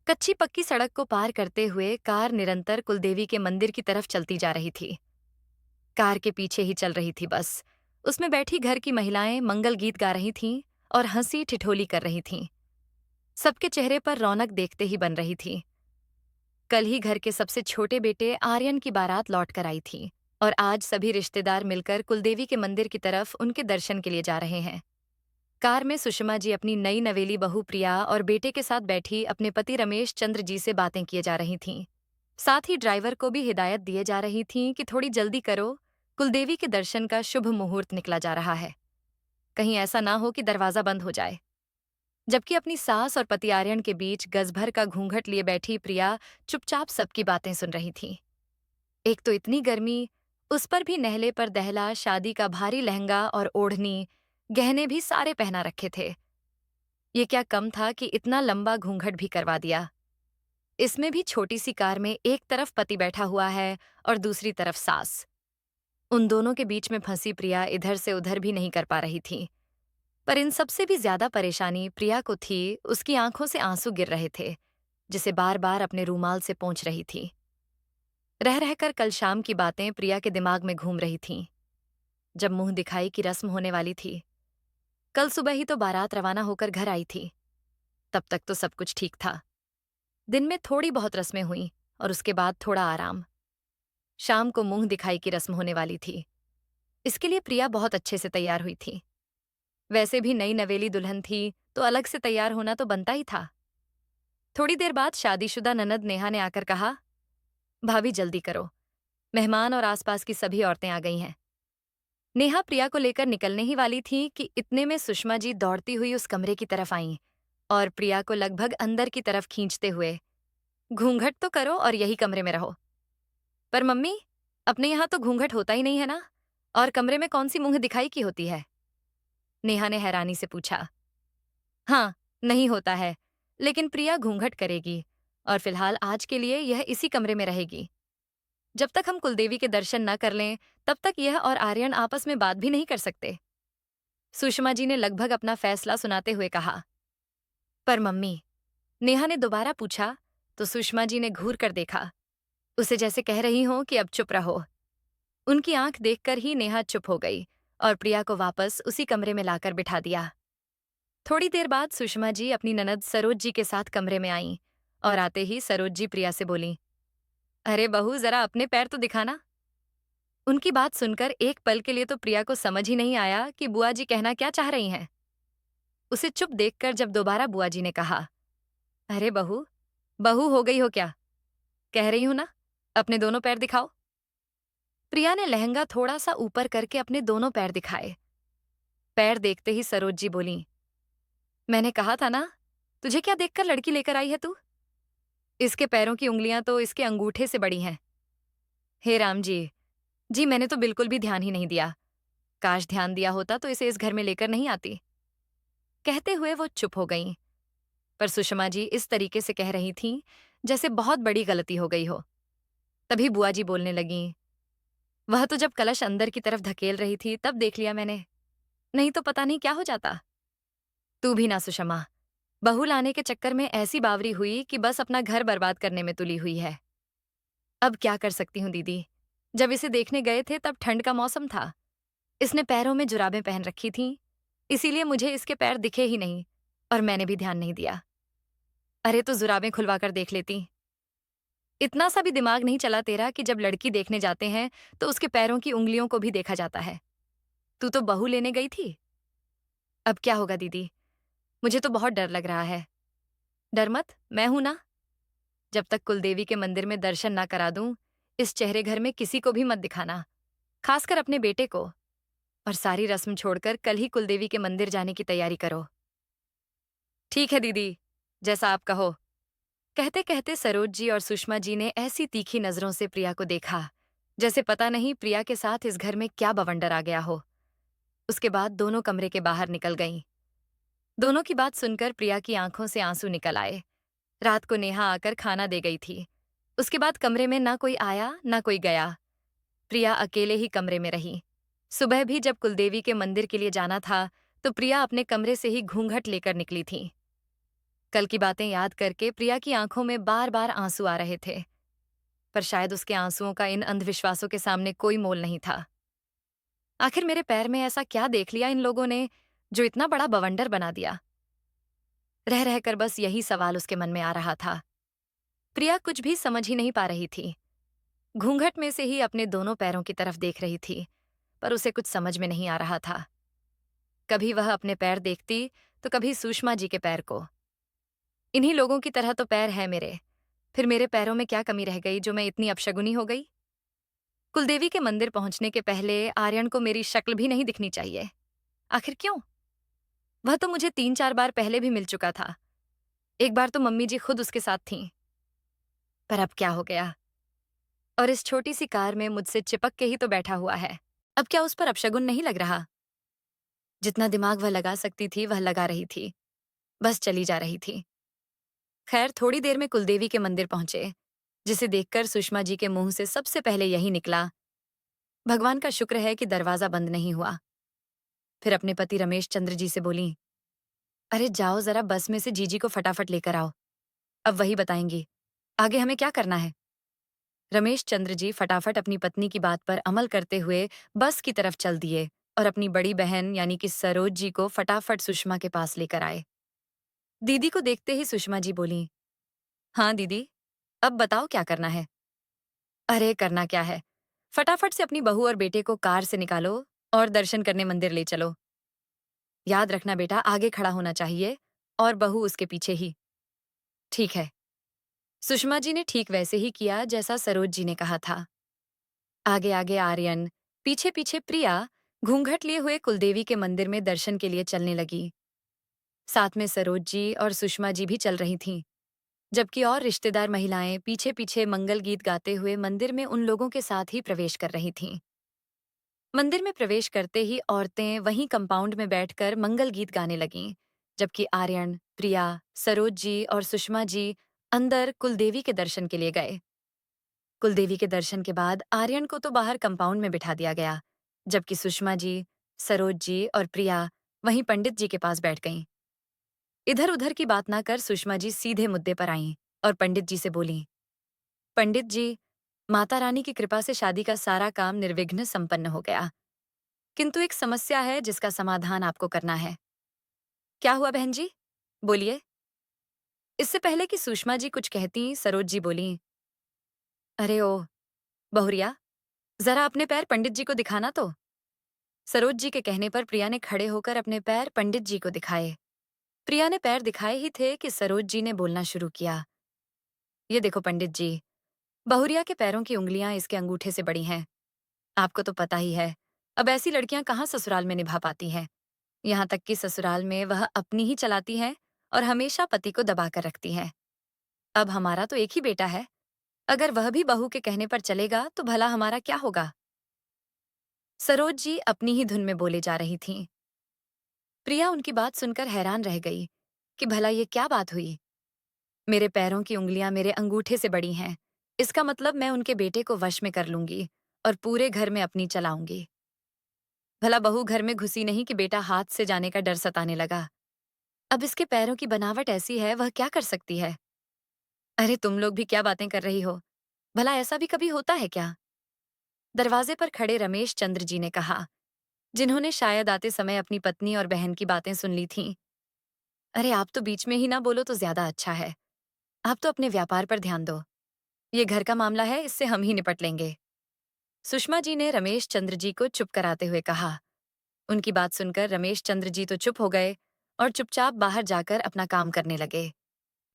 कच्ची पक्की सड़क को पार करते हुए कार निरंतर कुलदेवी के मंदिर की तरफ चलती जा रही थी। कार के पीछे ही चल रही थी बस। उसमें बैठी घर की महिलाएं मंगल गीत गा रही थीं और हंसी ठिठोली कर रही थीं। सबके चेहरे पर रौनक देखते ही बन रही थी। कल ही घर के सबसे छोटे बेटे आर्यन की बारात लौट कर आई थी और आज सभी रिश्तेदार मिलकर कुलदेवी के मंदिर की तरफ उनके दर्शन के लिए जा रहे हैं। कार में सुषमा जी अपनी नई नवेली बहू प्रिया और बेटे के साथ बैठी अपने पति रमेश चंद्र जी से बातें किए जा रही थीं। साथ ही ड्राइवर को भी हिदायत दिए जा रही थीं कि थोड़ी जल्दी करो, कुलदेवी के दर्शन का शुभ मुहूर्त निकला जा रहा है। कहीं ऐसा ना हो कि दरवाजा बंद हो जाए। जबकि अपनी सास और पति आर्यन के बीच गज भर का घूंघट लिए बैठी प्रिया चुपचाप सबकी बातें सुन रही थी। एक तो इतनी गर्मी, उस पर भी नहले पर दहला शादी का भारी लहंगा और ओढ़नी, गहने भी सारे पहना रखे थे। ये क्या कम था कि इतना लंबा घूंघट भी करवा दिया। इसमें भी छोटी सी कार में एक तरफ पति बैठा हुआ है और दूसरी तरफ सास। उन दोनों के बीच में फंसी प्रिया इधर से उधर भी नहीं कर पा रही थी। पर इन सबसे भी ज्यादा परेशानी प्रिया को थी। उसकी आंखों से आंसू गिर रहे थे, जिसे बार बार अपने रूमाल से पोंछ रही थी। रह रहकर कल शाम की बातें प्रिया के दिमाग में घूम रही थीं। जब मुंह दिखाई की रस्म होने वाली थी, कल सुबह ही तो बारात रवाना होकर घर आई थी। तब तक तो सब कुछ ठीक था। दिन में थोड़ी बहुत रस्में हुईं और उसके बाद थोड़ा आराम। शाम को मुंह दिखाई की रस्म होने वाली थी। इसके लिए प्रिया बहुत अच्छे से तैयार हुई थी। वैसे भी नई नवेली दुल्हन थी तो अलग से तैयार होना तो बनता ही था। थोड़ी देर बाद शादीशुदा ननद नेहा ने आकर कहा, भाभी जल्दी करो, मेहमान और आसपास की सभी औरतें आ गई हैं। नेहा प्रिया को लेकर निकलने ही वाली थी कि इतने में सुषमा जी दौड़ती हुई उस कमरे की तरफ आईं और प्रिया को लगभग अंदर की तरफ खींचते हुए, घूंघट तो करो और यही कमरे में रहो। पर मम्मी, अपने यहाँ तो घूंघट होता ही नहीं है ना, और कमरे में कौन सी मुंह दिखाई की होती है? नेहा ने हैरानी से पूछा। हाँ, नहीं होता है, लेकिन प्रिया घूंघट करेगी और फिलहाल आज के लिए यह इसी कमरे में रहेगी। जब तक हम कुलदेवी के दर्शन न कर लें, तब तक यह और आर्यन आपस में बात भी नहीं कर सकते। सुषमा जी ने लगभग अपना फैसला सुनाते हुए कहा। पर मम्मी, नेहा ने दोबारा पूछा तो सुषमा जी ने घूर कर देखा, उसे जैसे कह रही हो कि अब चुप रहो। उनकी आंख देखकर ही नेहा चुप हो गई और प्रिया को वापस उसी कमरे में लाकर बिठा दिया। थोड़ी देर बाद सुषमा जी अपनी ननद सरोज जी के साथ कमरे में आईं और आते ही सरोज जी प्रिया से बोलीं, अरे बहू, जरा अपने पैर तो दिखाना। उनकी बात सुनकर एक पल के लिए तो प्रिया को समझ ही नहीं आया कि बुआ जी कहना क्या चाह रही हैं। उसे चुप देखकर जब दोबारा बुआ जी ने कहा, अरे बहू, बहू हो गई हो क्या? कह रही हूं ना, अपने दोनों पैर दिखाओ। प्रिया ने लहंगा थोड़ा सा ऊपर करके अपने दोनों पैर दिखाए। पैर देखते ही सरोज जी बोलीं, मैंने कहा था ना, तुझे क्या देखकर लड़की लेकर आई है तू? इसके पैरों की उंगलियां तो इसके अंगूठे से बड़ी हैं। हे राम जी, जी मैंने तो बिल्कुल भी ध्यान ही नहीं दिया। काश ध्यान दिया होता तो इसे इस घर में लेकर नहीं आती। कहते हुए वो चुप हो गईं। पर सुषमा जी इस तरीके से कह रही थीं जैसे बहुत बड़ी गलती हो गई हो। तभी बुआ जी बोलने लगीं, वह तो जब कलश अंदर की तरफ धकेल रही थी तब देख लिया मैंने, नहीं तो पता नहीं क्या हो जाता। तू भी ना सुषमा, बहू लाने के चक्कर में ऐसी बावरी हुई कि बस अपना घर बर्बाद करने में तुली हुई है। अब क्या कर सकती हूँ दीदी, जब इसे देखने गए थे तब ठंड का मौसम था। इसने पैरों में जुराबें पहन रखी थीं, इसीलिए मुझे इसके पैर दिखे ही नहीं और मैंने भी ध्यान नहीं दिया। अरे तो जुराबें खुलवा कर देख लेती। इतना सा भी दिमाग नहीं चला तेरा कि जब लड़की देखने जाते हैं तो उसके पैरों की उंगलियों को भी देखा जाता है। तू तो बहू लेने गई थी। अब क्या होगा दीदी, मुझे तो बहुत डर लग रहा है। डर मत, मैं हूं ना। जब तक कुलदेवी के मंदिर में दर्शन ना करा दूं, इस चेहरे घर में किसी को भी मत दिखाना, खासकर अपने बेटे को। और सारी रस्म छोड़कर कल ही कुलदेवी के मंदिर जाने की तैयारी करो। ठीक है दीदी, जैसा आप कहो। कहते कहते सरोज जी और सुषमा जी ने ऐसी तीखी नजरों से प्रिया को देखा जैसे पता नहीं प्रिया के साथ इस घर में क्या बवंडर आ गया हो। उसके बाद दोनों कमरे के बाहर निकल गईं। दोनों की बात सुनकर प्रिया की आंखों से आंसू निकल आए। रात को नेहा आकर खाना दे गई थी। उसके बाद कमरे में ना कोई आया ना कोई गया। प्रिया अकेले ही कमरे में रही। सुबह भी जब कुलदेवी के मंदिर के लिए जाना था तो प्रिया अपने कमरे से ही घूंघट लेकर निकली थी। कल की बातें याद करके प्रिया की आंखों में बार बार आंसू आ रहे थे, पर शायद उसके आंसुओं का इन अंधविश्वासों के सामने कोई मोल नहीं था। आखिर मेरे पैर में ऐसा क्या देख लिया इन लोगों ने जो इतना बड़ा बवंडर बना दिया? रह रहकर बस यही सवाल उसके मन में आ रहा था। प्रिया कुछ भी समझ ही नहीं पा रही थी। घूंघट में से ही अपने दोनों पैरों की तरफ देख रही थी, पर उसे कुछ समझ में नहीं आ रहा था। कभी वह अपने पैर देखती तो कभी सुषमा जी के पैर को। इन्हीं लोगों की तरह तो पैर है मेरे, फिर मेरे पैरों में क्या कमी रह गई जो मैं इतनी अपशगुनी हो गई? कुलदेवी के मंदिर पहुंचने के पहले आर्यन को मेरी शक्ल भी नहीं दिखनी चाहिए। आखिर क्यों? वह तो मुझे 3-4 बार पहले भी मिल चुका था। एक बार तो मम्मी जी खुद उसके साथ थीं। पर अब क्या हो गया? और इस छोटी सी कार में मुझसे चिपक के ही तो बैठा हुआ है। अब क्या उस पर अपशगुन नहीं लग रहा? जितना दिमाग वह लगा सकती थी वह लगा रही थी, बस चली जा रही थी। खैर थोड़ी देर में कुलदेवी के मंदिर पहुंचे, जिसे देखकर सुषमा जी के मुंह से सबसे पहले यही निकला, भगवान का शुक्र है कि दरवाजा बंद नहीं हुआ। फिर अपने पति रमेश चंद्र जी से बोली, अरे जाओ जरा बस में से जीजी को फटाफट लेकर आओ, अब वही बताएंगी आगे हमें क्या करना है। रमेश चंद्र जी फटाफट अपनी पत्नी की बात पर अमल करते हुए बस की तरफ चल दिए और अपनी बड़ी बहन यानी कि सरोज जी को फटाफट सुषमा के पास लेकर आए। दीदी को देखते ही सुषमा जी बोली, हाँ दीदी, अब बताओ क्या करना है? अरे करना क्या है, फटाफट से अपनी बहू और बेटे को कार से निकालो और दर्शन करने मंदिर ले चलो। याद रखना बेटा, आगे खड़ा होना चाहिए और बहू उसके पीछे ही। ठीक है। सुषमा जी ने ठीक वैसे ही किया जैसा सरोज जी ने कहा था। आगे आगे आर्यन, पीछे पीछे प्रिया घूंघट लिए हुए कुलदेवी के मंदिर में दर्शन के लिए चलने लगी। साथ में सरोज जी और सुषमा जी भी चल रही थीं, जबकि और रिश्तेदार महिलाएं पीछे पीछे मंगल गीत गाते हुए मंदिर में उन लोगों के साथ ही प्रवेश कर रही थीं। मंदिर में प्रवेश करते ही औरतें वहीं कंपाउंड में बैठकर मंगल गीत गाने लगीं, जबकि आर्यन, प्रिया, सरोज जी और सुषमा जी अंदर कुलदेवी के दर्शन के लिए गए। कुलदेवी के दर्शन के बाद आर्यन को तो बाहर कंपाउंड में बिठा दिया गया, जबकि सुषमा जी, सरोज जी और प्रिया वहीं पंडित जी के पास बैठ गईं। इधर उधर की बात ना कर सुषमा जी सीधे मुद्दे पर आईं और पंडित जी से बोलीं, पंडित जी, माता रानी की कृपा से शादी का सारा काम निर्विघ्न संपन्न हो गया, किंतु एक समस्या है जिसका समाधान आपको करना है। क्या हुआ बहन जी? बोलिए। इससे पहले कि सुषमा जी कुछ कहती, सरोज जी बोलीं, अरे ओ बहुरिया, जरा अपने पैर पंडित जी को दिखाना तो। सरोज जी के कहने पर प्रिया ने खड़े होकर अपने पैर पंडित जी को दिखाए। प्रिया ने पैर दिखाए ही थे कि सरोज जी ने बोलना शुरू किया, ये देखो पंडित जी, बहुरिया के पैरों की उंगलियां इसके अंगूठे से बड़ी हैं। आपको तो पता ही है, अब ऐसी लड़कियां कहाँ ससुराल में निभा पाती हैं। यहाँ तक कि ससुराल में वह अपनी ही चलाती हैं और हमेशा पति को दबा कर रखती हैं। अब हमारा तो एक ही बेटा है, अगर वह भी बहू के कहने पर चलेगा तो भला हमारा क्या होगा? सरोज जी अपनी ही धुन में बोले जा रही थीं। प्रिया उनकी बात सुनकर हैरान रह गई कि भला ये क्या बात हुई। मेरे पैरों की उंगलियां मेरे अंगूठे से बड़ी हैं, इसका मतलब मैं उनके बेटे को वश में कर लूंगी और पूरे घर में अपनी चलाऊंगी। भला बहू घर में घुसी नहीं कि बेटा हाथ से जाने का डर सताने लगा। अब इसके पैरों की बनावट ऐसी है, वह क्या कर सकती है? अरे तुम लोग भी क्या बातें कर रही हो? भला ऐसा भी कभी होता है क्या? दरवाजे पर खड़े रमेश चंद्र जी ने कहा, जिन्होंने शायद आते समय अपनी पत्नी और बहन की बातें सुन ली थीं। अरे आप तो बीच में ही ना बोलो तो ज्यादा अच्छा है। आप तो अपने व्यापार पर ध्यान दो। ये घर का मामला है, इससे हम ही निपट लेंगे। सुषमा जी ने रमेश चंद्र जी को चुप कराते हुए कहा। उनकी बात सुनकर रमेश चंद्र जी तो चुप हो गए और चुपचाप बाहर जाकर अपना काम करने लगे।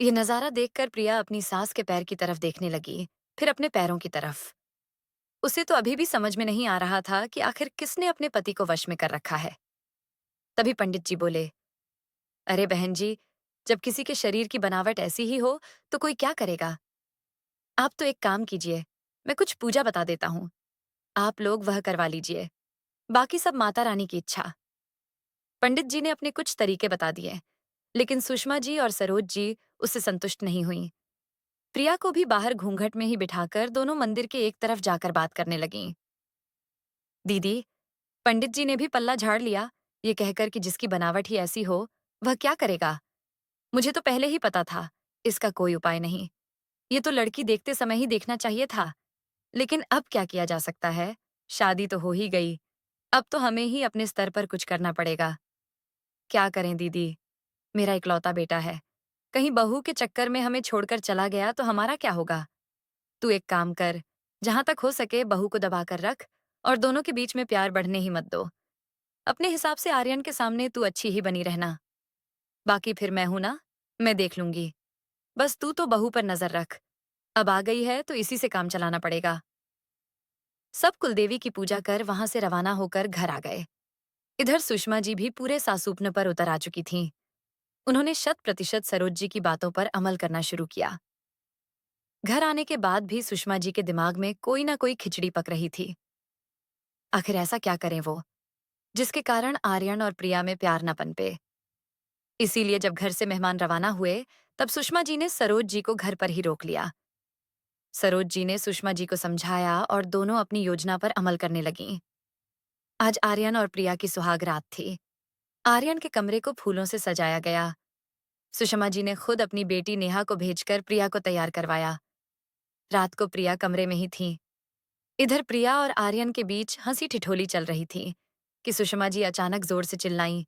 ये नजारा देखकर प्रिया अपनी सास के पैर की तरफ देखने लगी, फिर अपने पैरों की तरफ। उसे तो अभी भी समझ में नहीं आ रहा था कि आखिर किसने अपने पति को वश में कर रखा है। तभी पंडित जी बोले, अरे बहन जी, जब किसी के शरीर की बनावट ऐसी ही हो तो कोई क्या करेगा? आप तो एक काम कीजिए, मैं कुछ पूजा बता देता हूँ, आप लोग वह करवा लीजिए, बाकी सब माता रानी की इच्छा। पंडित जी ने अपने कुछ तरीके बता दिए, लेकिन सुषमा जी और सरोज जी उससे संतुष्ट नहीं हुईं। प्रिया को भी बाहर घूंघट में ही बिठाकर दोनों मंदिर के एक तरफ जाकर बात करने लगीं। दीदी, पंडित जी ने भी पल्ला झाड़ लिया, ये कहकर कि जिसकी बनावट ही ऐसी हो, वह क्या करेगा? मुझे तो पहले ही पता था, इसका कोई उपाय नहीं। ये तो लड़की देखते समय ही देखना चाहिए था। लेकिन अब क्या किया जा सकता है? शादी तो हो ही गई। अब तो हमें ही अपने स्तर पर कुछ करना पड़ेगा। क्या करें दीदी? मेरा इकलौता बेटा है। कहीं बहू के चक्कर में हमें छोड़कर चला गया तो हमारा क्या होगा? तू एक काम कर, जहां तक हो सके बहू को दबा कर रख और दोनों के बीच में प्यार बढ़ने ही मत दो। अपने हिसाब से आर्यन के सामने तू अच्छी ही बनी रहना। बाकी फिर मैं हूं ना, मैं देख लूंगी। बस तू तो बहू पर नजर रख। अब आ गई है तो इसी से काम चलाना पड़ेगा। सब कुलदेवी की पूजा कर वहां से रवाना होकर घर आ गए। इधर सुषमा जी भी पूरे सासूपन पर उतर आ चुकी थीं। उन्होंने 100% सरोज जी की बातों पर अमल करना शुरू किया। घर आने के बाद भी सुषमा जी के दिमाग में कोई ना कोई खिचड़ी पक रही थी। आखिर ऐसा क्या करें वो, जिसके कारण आर्यन और प्रिया में प्यार न पनपे। इसीलिए जब घर से मेहमान रवाना हुए, तब सुषमा जी ने सरोज जी को घर पर ही रोक लिया। सरोज जी ने सुषमा जी को समझाया और दोनों अपनी योजना पर अमल करने लगीं। आज आर्यन और प्रिया की सुहाग रात थी। आर्यन के कमरे को फूलों से सजाया गया। सुषमा जी ने खुद अपनी बेटी नेहा को भेजकर प्रिया को तैयार करवाया। रात को प्रिया कमरे में ही थी। इधर प्रिया और आर्यन के बीच हंसी ठिठोली चल रही थी कि सुषमा जी अचानक जोर से चिल्लाईं,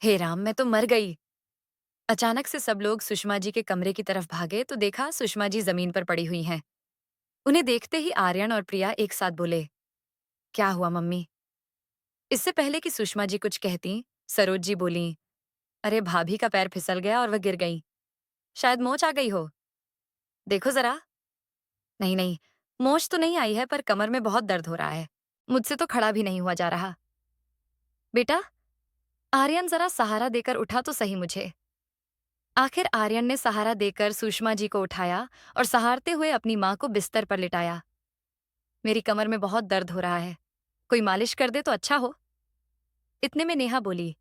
हे राम, मैं तो मर गई। अचानक से सब लोग सुषमा जी के कमरे की तरफ भागे तो देखा सुषमा जी जमीन पर पड़ी हुई हैं। उन्हें देखते ही आर्यन और प्रिया एक साथ बोले, क्या हुआ मम्मी? इससे पहले कि सुषमा जी कुछ कहती, सरोज जी बोली, अरे भाभी का पैर फिसल गया और वह गिर गई। शायद मोच आ गई हो। देखो जरा। नहीं नहीं, मोच तो नहीं आई है पर कमर में बहुत दर्द हो रहा है। मुझसे तो खड़ा भी नहीं हुआ जा रहा। बेटा, आर्यन जरा सहारा देकर उठा तो सही मुझे। आखिर आर्यन ने सहारा देकर सुषमा जी को उठाया और सहारते हुए अपनी मां को बिस्तर पर लिटाया। मेरी कमर में बहुत दर्द हो रहा है, कोई मालिश कर दे तो अच्छा हो। इतने में नेहा बोली,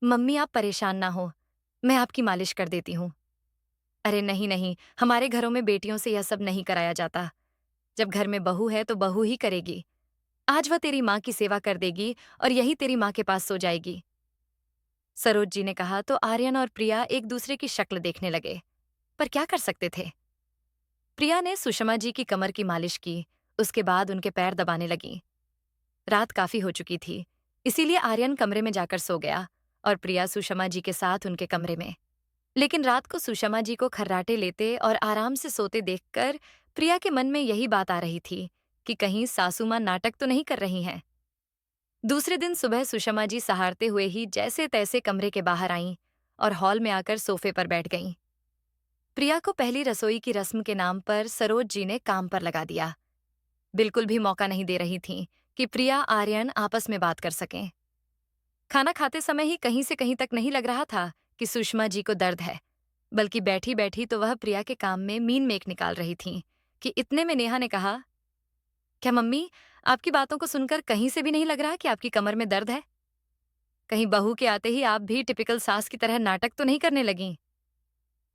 मम्मी आप परेशान ना हो, मैं आपकी मालिश कर देती हूँ। अरे नहीं नहीं, हमारे घरों में बेटियों से यह सब नहीं कराया जाता। जब घर में बहू है तो बहू ही करेगी। आज वह तेरी माँ की सेवा कर देगी और यही तेरी माँ के पास सो जाएगी। सरोज जी ने कहा तो आर्यन और प्रिया एक दूसरे की शक्ल देखने लगे, पर क्या कर सकते थे। प्रिया ने सुषमा जी की कमर की मालिश की, उसके बाद उनके पैर दबाने लगी। रात काफी हो चुकी थी, इसीलिए आर्यन कमरे में जाकर सो गया और प्रिया सुषमा जी के साथ उनके कमरे में। लेकिन रात को सुषमा जी को खर्राटे लेते और आराम से सोते देखकर प्रिया के मन में यही बात आ रही थी कि कहीं सासू मां नाटक तो नहीं कर रही हैं। दूसरे दिन सुबह सुषमा जी सहारते हुए ही जैसे तैसे कमरे के बाहर आईं और हॉल में आकर सोफे पर बैठ गईं। प्रिया को पहली रसोई की रस्म के नाम पर सरोज जी ने काम पर लगा दिया। बिल्कुल भी मौका नहीं दे रही थीं कि प्रिया आर्यन आपस में बात कर सकें। खाना खाते समय ही कहीं से कहीं तक नहीं लग रहा था कि सुषमा जी को दर्द है, बल्कि बैठी बैठी तो वह प्रिया के काम में मीन मेक निकाल रही थीं कि इतने में नेहा ने कहा, क्या मम्मी, आपकी बातों को सुनकर कहीं से भी नहीं लग रहा कि आपकी कमर में दर्द है? कहीं बहू के आते ही आप भी टिपिकल सास की तरह नाटक तो नहीं करने लगीं?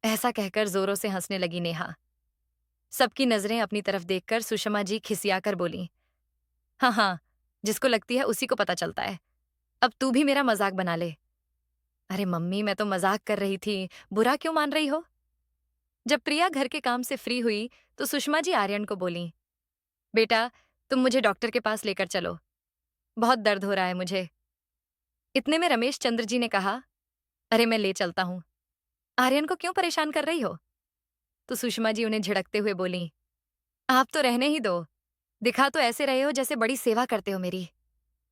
ऐसा कहकर जोरों से हंसने लगी नेहा। सबकी नजरें अपनी तरफ देखकर सुषमा जी खिसियाकर बोली, हाँ हाँ, जिसको लगती है उसी को पता चलता है। अब तू भी मेरा मजाक बना ले। अरे मम्मी, मैं तो मजाक कर रही थी, बुरा क्यों मान रही हो? जब प्रिया घर के काम से फ्री हुई तो सुषमा जी आर्यन को बोली, बेटा, तुम मुझे डॉक्टर के पास लेकर चलो, बहुत दर्द हो रहा है मुझे। इतने में रमेश चंद्र जी ने कहा, अरे मैं ले चलता हूँ, आर्यन को क्यों परेशान कर रही हो? तो सुषमा जी उन्हें झिड़कते हुए बोली, आप तो रहने ही दो, दिखा तो ऐसे रहे हो जैसे बड़ी सेवा करते हो मेरी।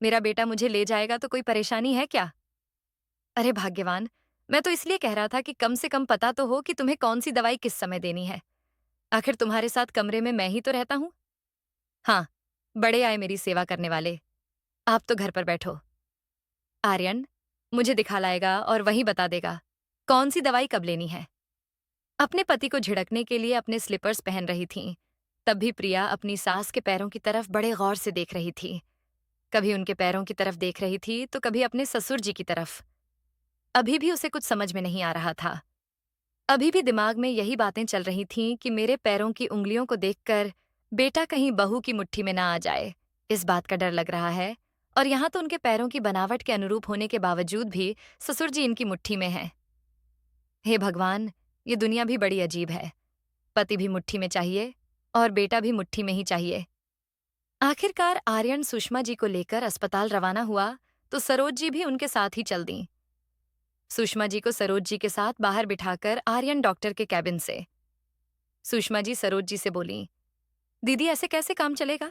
मेरा बेटा मुझे ले जाएगा तो कोई परेशानी है क्या? अरे भाग्यवान, मैं तो इसलिए कह रहा था कि कम से कम पता तो हो कि तुम्हें कौन सी दवाई किस समय देनी है। आखिर तुम्हारे साथ कमरे में मैं ही तो रहता हूँ। हाँ, बड़े आए मेरी सेवा करने वाले। आप तो घर पर बैठो। आर्यन मुझे दिखा लाएगा और वही बता देगा कौन सी दवाई कब लेनी है। अपने पति को झिड़कने के लिए अपने स्लीपर्स पहन रही थीं, तब भी प्रिया अपनी सास के पैरों की तरफ बड़े गौर से देख रही थी। कभी उनके पैरों की तरफ देख रही थी तो कभी अपने ससुर जी की तरफ। अभी भी उसे कुछ समझ में नहीं आ रहा था। अभी भी दिमाग में यही बातें चल रही थीं कि मेरे पैरों की उंगलियों को देखकर बेटा कहीं बहू की मुट्ठी में ना आ जाए, इस बात का डर लग रहा है। और यहाँ तो उनके पैरों की बनावट के अनुरूप होने के बावजूद भी ससुर जी इनकी मुट्ठी में हैं। हे भगवान, ये दुनिया भी बड़ी अजीब है। पति भी मुट्ठी में चाहिए और बेटा भी मुट्ठी में ही चाहिए। आखिरकार आर्यन सुषमा जी को लेकर अस्पताल रवाना हुआ तो सरोज जी भी उनके साथ ही चल दी। सुषमा जी को सरोज जी के साथ बाहर बिठाकर आर्यन डॉक्टर के कैबिन से। सुषमा जी सरोज जी से बोली, दीदी ऐसे कैसे काम चलेगा?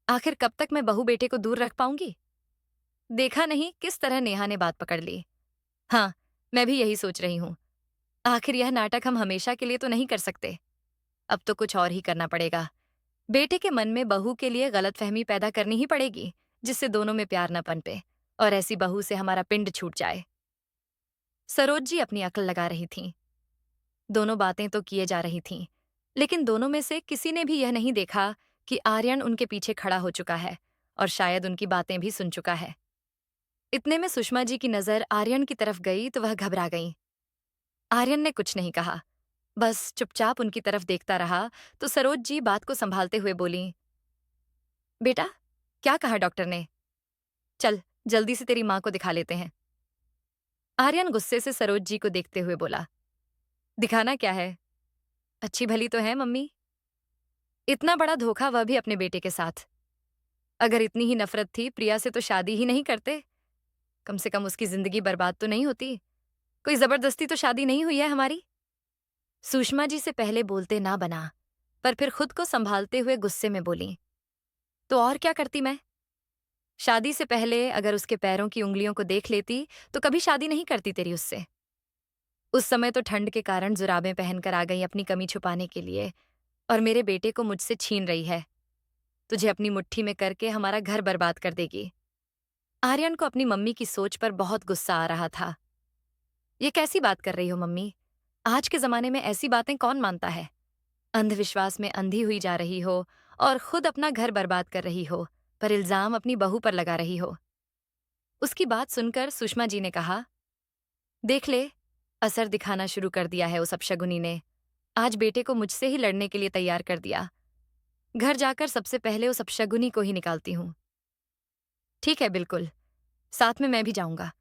आखिर कब तक मैं बहू बेटे को दूर रख पाऊंगी? देखा नहीं किस तरह नेहा ने बात पकड़ ली। हाँ, मैं भी यही सोच रही हूँ। आखिर यह नाटक हम हमेशा के लिए तो नहीं कर सकते। अब तो कुछ और ही करना पड़ेगा। बेटे के मन में बहू के लिए गलतफहमी पैदा करनी ही पड़ेगी, जिससे दोनों में प्यार न पनपे और ऐसी बहू से हमारा पिंड छूट जाए। सरोज जी अपनी अक्ल लगा रही थीं। दोनों बातें तो किए जा रही थीं, लेकिन दोनों में से किसी ने भी यह नहीं देखा कि आर्यन उनके पीछे खड़ा हो चुका है और शायद उनकी बातें भी सुन चुका है। इतने में सुषमा जी की नजर आर्यन की तरफ गई तो वह घबरा गईं। आर्यन ने कुछ नहीं कहा, बस चुपचाप उनकी तरफ देखता रहा तो सरोज जी बात को संभालते हुए बोली, बेटा, क्या कहा डॉक्टर ने? चल, जल्दी से तेरी माँ को दिखा लेते हैं। आर्यन गुस्से से सरोज जी को देखते हुए बोला, दिखाना क्या है? अच्छी भली तो है मम्मी। इतना बड़ा धोखा, वह भी अपने बेटे के साथ। अगर इतनी ही नफरत थी प्रिया से तो शादी ही नहीं करते। कम से कम उसकी जिंदगी बर्बाद तो नहीं होती। कोई जबरदस्ती तो शादी नहीं हुई है हमारी। सुषमा जी से पहले बोलते ना बना, पर फिर खुद को संभालते हुए गुस्से में बोली, तो और क्या करती मैं? शादी से पहले अगर उसके पैरों की उंगलियों को देख लेती तो कभी शादी नहीं करती तेरी उससे। उस समय तो ठंड के कारण जुराबें पहनकर आ गई अपनी कमी छुपाने के लिए, और मेरे बेटे को मुझसे छीन रही है। तुझे अपनी मुट्ठी में करके हमारा घर बर्बाद कर देगी। आर्यन को अपनी मम्मी की सोच पर बहुत गुस्सा आ रहा था। ये कैसी बात कर रही हो मम्मी? आज के जमाने में ऐसी बातें कौन मानता है? अंधविश्वास में अंधी हुई जा रही हो और खुद अपना घर बर्बाद कर रही हो, पर इल्जाम अपनी बहू पर लगा रही हो। उसकी बात सुनकर सुषमा जी ने कहा, देख ले, असर दिखाना शुरू कर दिया है उस अपशगुनी ने। आज बेटे को मुझसे ही लड़ने के लिए तैयार कर दिया। घर जाकर सबसे पहले उस अपशगुनी को ही निकालती हूँ। ठीक है, बिल्कुल, साथ में मैं भी जाऊंगा।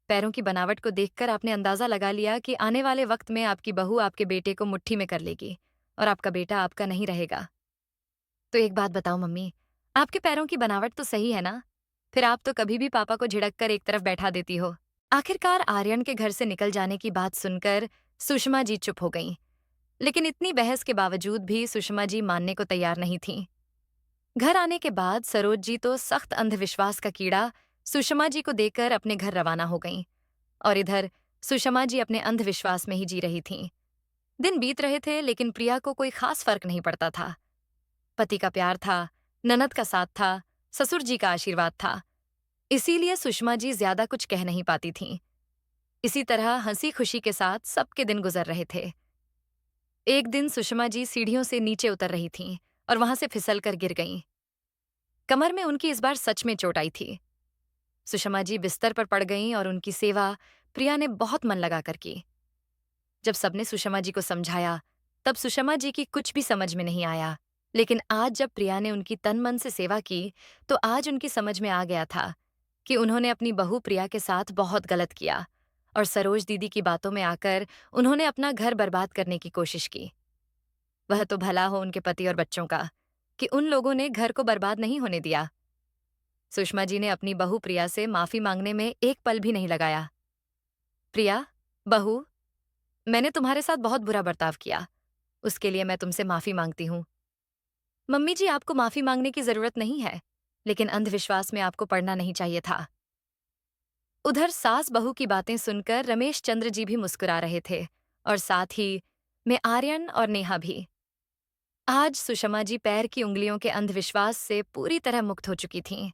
पैरों की बनावट को देखकर आपने अंदाजा लगा लिया कि आने वाले वक्त में आपकी बहू आपके बेटे को मुट्ठी में कर लेगी और आपका बेटा आपका नहीं रहेगा। तो एक बात बताओ मम्मी, आपके पैरों की बनावट तो सही है ना? फिर आप तो कभी भी पापा को झिड़क कर एक तरफ बैठा देती हो। आखिरकार आर्यन के घर से निकल जाने की बात सुनकर सुषमा जी चुप हो गईं, लेकिन इतनी बहस के बावजूद भी सुषमा जी मानने को तैयार नहीं थीं। घर आने के बाद सरोज जी तो सख्त अंधविश्वास का कीड़ा सुषमा जी को देकर अपने घर रवाना हो गईं, और इधर सुषमा जी अपने अंधविश्वास में ही जी रही थीं। दिन बीत रहे थे लेकिन प्रिया को कोई खास फर्क नहीं पड़ता था। पति का प्यार था, ननद का साथ था, ससुर जी का आशीर्वाद था। इसीलिए सुषमा जी ज्यादा कुछ कह नहीं पाती थीं। इसी तरह हंसी खुशी के साथ सबके दिन गुजर रहे थे। एक दिन सुषमा जी सीढ़ियों से नीचे उतर रही थीं और वहां से फिसल कर गिर गईं। कमर में उनकी इस बार सच में चोट आई थी। सुषमा जी बिस्तर पर पड़ गईं और उनकी सेवा प्रिया ने बहुत मन लगाकर की। जब सबने सुषमा जी को समझाया, तब सुषमा जी की कुछ भी समझ में नहीं आया, लेकिन आज जब प्रिया ने उनकी तन मन से सेवा की, तो आज उनकी समझ में आ गया था कि उन्होंने अपनी बहू प्रिया के साथ बहुत गलत किया और सरोज दीदी की बातों में आकर उन्होंने अपना घर बर्बाद करने की कोशिश की। वह तो भला हो उनके पति और बच्चों का कि उन लोगों ने घर को बर्बाद नहीं होने दिया। सुषमा जी ने अपनी बहू प्रिया से माफी मांगने में एक पल भी नहीं लगाया। प्रिया, बहू, मैंने तुम्हारे साथ बहुत बुरा बर्ताव किया, उसके लिए मैं तुमसे माफी मांगती हूँ। मम्मी जी, आपको माफी मांगने की जरूरत नहीं है, लेकिन अंधविश्वास में आपको पड़ना नहीं चाहिए था। उधर सास बहू की बातें सुनकर रमेश चंद्र जी भी मुस्कुरा रहे थे, और साथ ही में आर्यन और नेहा भी। आज सुषमा जी पैर की उंगलियों के अंधविश्वास से पूरी तरह मुक्त हो चुकी थीं।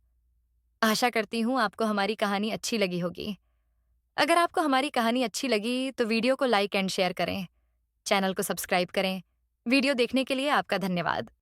आशा करती हूँ आपको हमारी कहानी अच्छी लगी होगी। अगर आपको हमारी कहानी अच्छी लगी तो वीडियो को लाइक एंड शेयर करें, चैनल को सब्सक्राइब करें। वीडियो देखने के लिए आपका धन्यवाद।